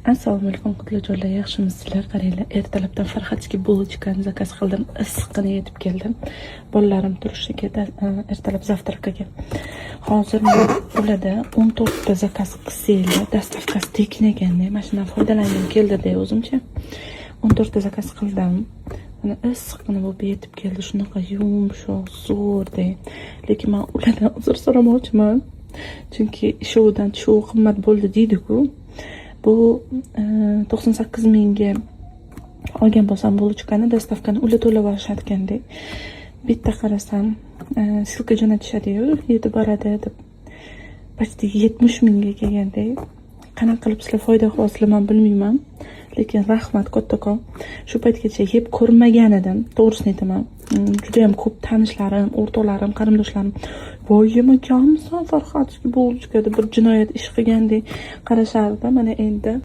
Assalomu alaykum qutlujonlar, yaxshimisizlar? Qaranglar, ertalabdan farxatski bulochkani zakaz qildim. Issiqqina yetib keldim. Bolalarim turishiga ertalab zavtrakaga. Hozir ularda 14 ta zakaz qilsanglar, dastavkasi tekin ekanda, mashinadan foydalangim keldi-da o'zimcha. 14 ta zakaz qildim. Mana issiqqina bo'lib yetib keldi. Shunaqa yumshoq, zo'rda. Lekin men ulardan uzr so'ramoqchiman. Chunki ishovidan tushuv qimmat bo'ldi deydi-ku. Bu 98 mingga olgan bo'lsam bulochkani, dastavkani ular to'lab olishayotgandek. Bitta qarasam, silka jo'natishadi-yu, yetib boradi deb. Почти 70 mingga kelgandek. Qanaqa qilib sizlar foyda qilasizlar men bilmayman. Lekin rahmat kattakon. Shu paytgacha yeb ko'rmagan edim, to'g'risini aytaman. Juda ham ko'p tanishlarim, o'rtoqlarim, qarindoshlarim voy yemaganmisan farxatski bulochkada bir jinoyat ish qilgandek qarashardi. Mana endi